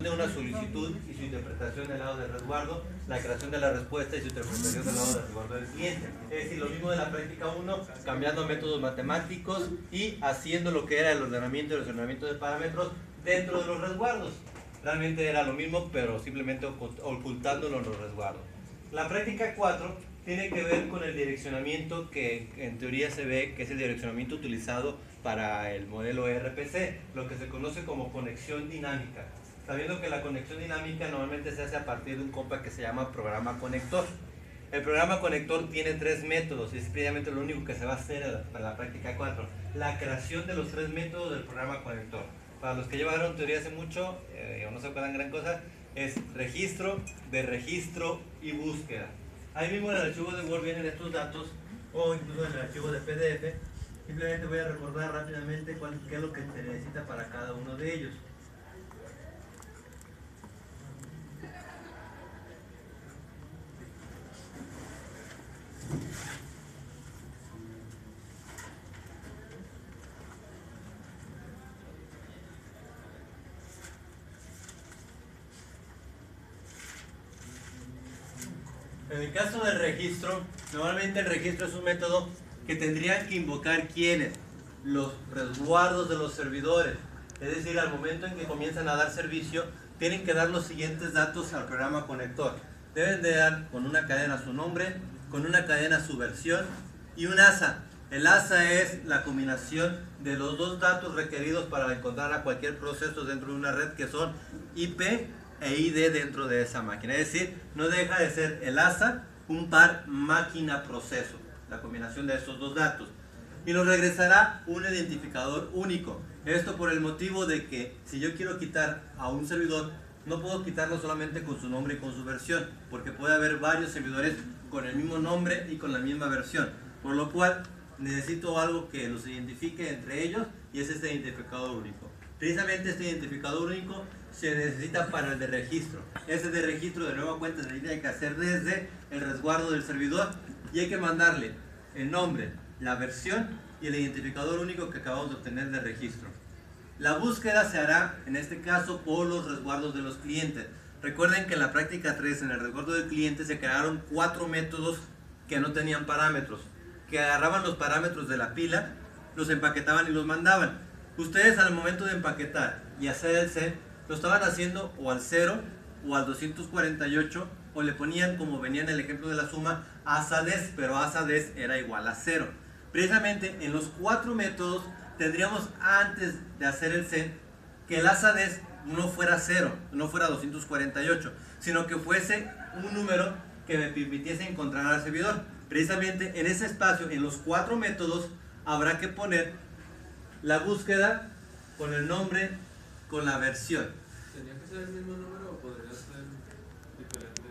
de una solicitud y su interpretación del lado del resguardo, la creación de la respuesta y su interpretación del lado del resguardo del cliente. Es decir, lo mismo de la práctica 1, cambiando métodos matemáticos y haciendo lo que era el ordenamiento y el relacionamiento de parámetros dentro de los resguardos. Realmente era lo mismo, pero simplemente ocultándolo en los resguardos. La práctica 4 tiene que ver con el direccionamiento que en teoría se ve que es el direccionamiento utilizado para el modelo RPC, lo que se conoce como conexión dinámica. Sabiendo que la conexión dinámica normalmente se hace a partir de un compa que se llama programa conector. El programa conector tiene 3 métodos y es precisamente lo único que se va a hacer para la práctica 4. La creación de los 3 métodos del programa conector. Para los que llevaron teoría hace mucho, o no se acuerdan gran cosa, es registro, de registro y búsqueda. Ahí mismo en el archivo de Word vienen estos datos, o incluso en el archivo de PDF. Simplemente voy a recordar rápidamente qué es lo que se necesita para cada uno de ellos. En el caso del registro, normalmente el registro es un método que tendrían que invocar ¿quiénes? Los resguardos de los servidores. Es decir, al momento en que comienzan a dar servicio, tienen que dar los siguientes datos al programa conector. Deben de dar con una cadena su nombre, con una cadena su versión y un ASA. El ASA es la combinación de los dos datos requeridos para encontrar a cualquier proceso dentro de una red, que son IP e ID dentro de esa máquina. Es decir, no deja de ser el ASA un par máquina-proceso, la combinación de esos dos datos. Y nos regresará un identificador único. Esto por el motivo de que si yo quiero quitar a un servidor, no puedo quitarlo solamente con su nombre y con su versión, porque puede haber varios servidores con el mismo nombre y con la misma versión. Por lo cual necesito algo que los identifique entre ellos y es este identificador único. Precisamente este identificador único se necesita para el de registro. Ese de registro de nueva cuenta se tiene que hacer desde el resguardo del servidor y hay que mandarle el nombre, la versión y el identificador único que acabamos de obtener de registro. La búsqueda se hará en este caso por los resguardos de los clientes. Recuerden que en la práctica 3, en el resguardo del cliente, se crearon 4 métodos que no tenían parámetros, que agarraban los parámetros de la pila, los empaquetaban y los mandaban. Ustedes al momento de empaquetar y hacer el set, lo estaban haciendo o al 0 o al 248, o le ponían, como venía en el ejemplo de la suma, ASADES, pero ASADES era igual a 0. Precisamente en los 4 métodos tendríamos, antes de hacer el set, que el ASADES no fuera 0, no fuera 248, sino que fuese un número que me permitiese encontrar al servidor. Precisamente en ese espacio, en los 4 métodos, habrá que poner la búsqueda con el nombre, con la versión. ¿Tenía que ser el mismo número o podría ser diferente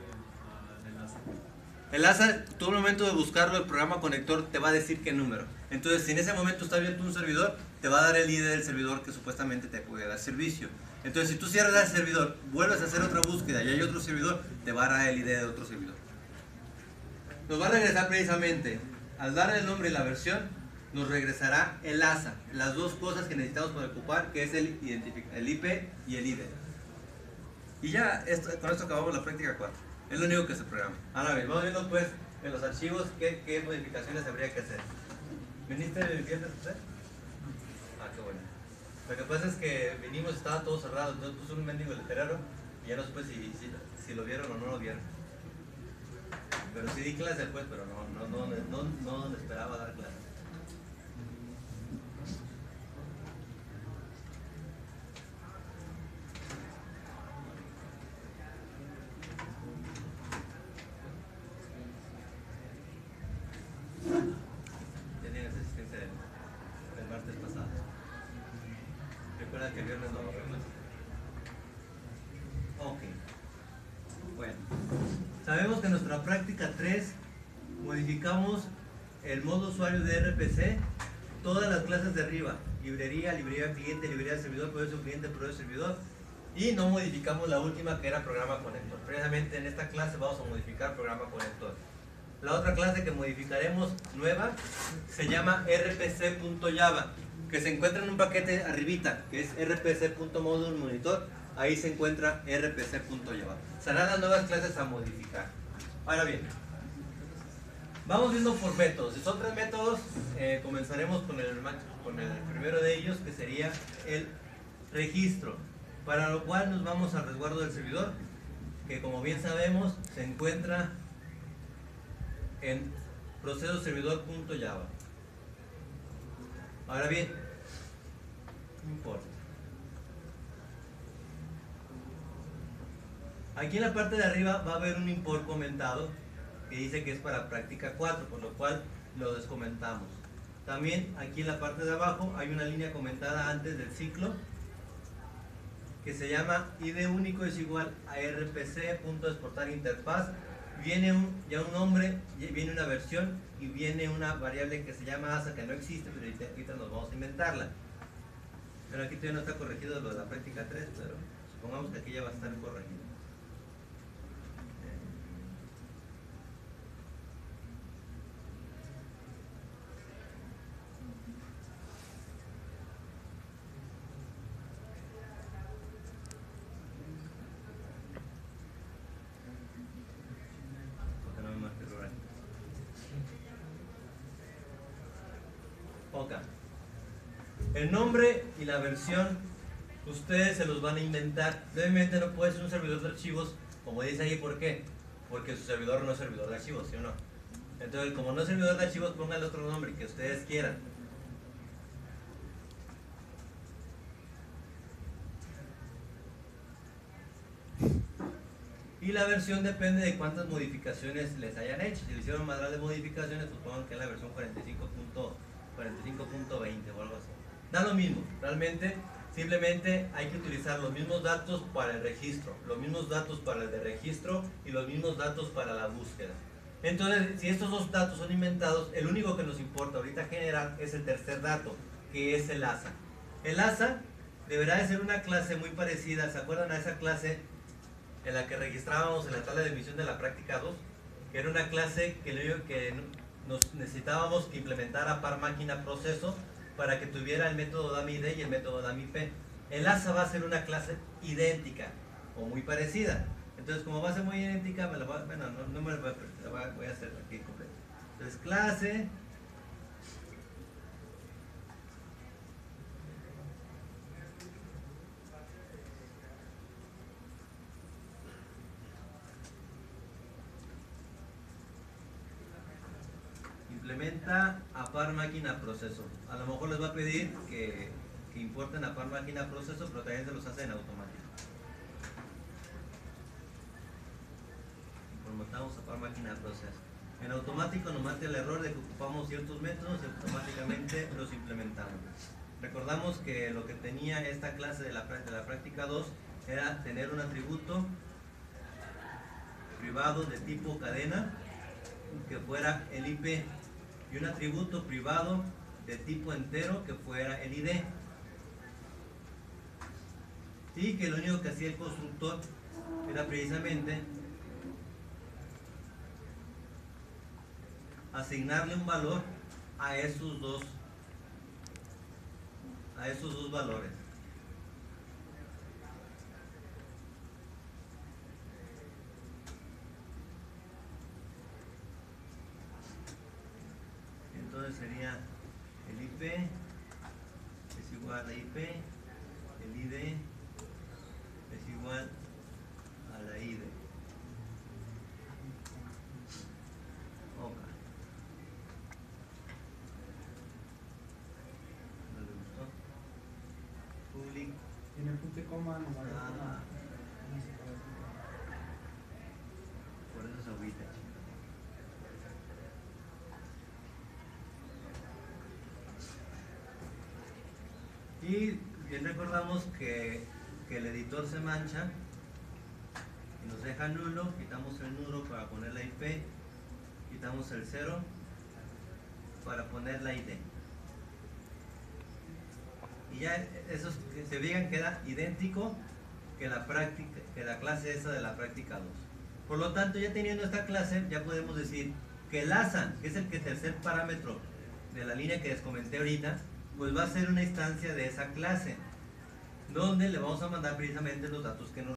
en el ASA? El ASA, tú al momento de buscarlo, el programa conector te va a decir qué número. Entonces, si en ese momento está abierto un servidor, te va a dar el ID del servidor que supuestamente te puede dar servicio. Entonces, si tú cierras el servidor, vuelves a hacer otra búsqueda y hay otro servidor, te va a dar el ID de otro servidor. Nos va a regresar precisamente, al dar el nombre y la versión, nos regresará el ASA, las dos cosas que necesitamos para ocupar, que es el IP y el ID. Y ya, con esto acabamos la práctica 4. Es lo único que se programa. Ahora bien, vamos viendo pues en los archivos qué modificaciones habría que hacer. ¿Viniste el viernes usted? Ah, qué bueno. Lo que pasa es que vinimos, estaba todo cerrado, entonces puso un mendigo letrero y ya no supe si lo vieron o no lo vieron. Pero sí di clase después, pero no esperaba dar clase. Ya tienes asistencia del martes pasado. Recuerda que el viernes no va a haber clase. Ok. Bueno. Sabemos que en nuestra práctica 3 modificamos el modo usuario de RPC, todas las clases de arriba, librería cliente, librería servidor, proceso cliente, proceso servidor, y no modificamos la última que era programa conector. Precisamente en esta clase vamos a modificar programa conector. La otra clase que modificaremos nueva se llama rpc.java, que se encuentra en un paquete arribita, que es rpc.module monitor, ahí se encuentra rpc.java. Serán las nuevas clases a modificar. Ahora bien, vamos viendo por métodos. Si son 3 métodos, comenzaremos con el primero de ellos, que sería el registro, para lo cual nos vamos al resguardo del servidor, que como bien sabemos se encuentra en procesoservidor.java. Ahora bien, no importa. Aquí en la parte de arriba va a haber un import comentado que dice que es para práctica 4, por lo cual lo descomentamos. También aquí en la parte de abajo hay una línea comentada antes del ciclo que se llama id único es igual a rpc.exportar interfaz. Viene ya un nombre, viene una versión y viene una variable que se llama asa, que no existe, pero ahorita nos vamos a inventarla. Pero aquí todavía no está corregido lo de la práctica 3, pero supongamos que aquí ya va a estar corregido. El nombre y la versión ustedes se los van a inventar. Obviamente no puede ser un servidor de archivos, como dice ahí. ¿Por qué? Porque su servidor no es servidor de archivos, ¿sí o no? Entonces, como no es servidor de archivos, pongan otro nombre que ustedes quieran. Y la versión depende de cuántas modificaciones les hayan hecho. Si le hicieron más de modificaciones, pues pongan que es la versión 45.20 o algo así. Da lo mismo, realmente, simplemente hay que utilizar los mismos datos para el registro, los mismos datos para el de registro y los mismos datos para la búsqueda. Entonces, si estos dos datos son inventados, el único que nos importa ahorita generar es el tercer dato, que es el asa. El asa deberá de ser una clase muy parecida, ¿se acuerdan a esa clase en la que registrábamos en la tabla de emisión de la práctica 2? Que era una clase que nos necesitábamos que implementara par máquina proceso para que tuviera el método DAMID y el método DAMIP. El asa va a ser una clase idéntica o muy parecida. Entonces, como va a ser muy idéntica, voy a hacer aquí completo. Entonces, clase implementa a par máquina proceso. A lo mejor les va a pedir que importen a par máquina proceso, pero también se los hace en automático. Formatamos a par máquina proceso. En automático nos mata el error de que ocupamos ciertos métodos y automáticamente los implementamos. Recordamos que lo que tenía esta clase de la práctica 2 era tener un atributo privado de tipo cadena que fuera el IP y un atributo privado de tipo entero que fuera el ID, y que lo único que hacía el constructor era precisamente asignarle un valor a esos dos valores. Entonces sería el IP es igual a IP, el ID es igual a la ID. Ok. ¿No le gustó? Public. Tiene punto y coma, no vale. Por eso es agüita. Y bien recordamos que el editor se mancha y nos deja nulo. Quitamos el nulo para poner la IP, quitamos el 0 para poner la ID, y ya eso, se fijan, queda idéntico que la clase esa de la práctica 2. Por lo tanto, ya teniendo esta clase, ya podemos decir que el asa, que es el tercer parámetro de la línea que les comenté ahorita, pues va a ser una instancia de esa clase. donde le vamos a mandar precisamente los datos que nos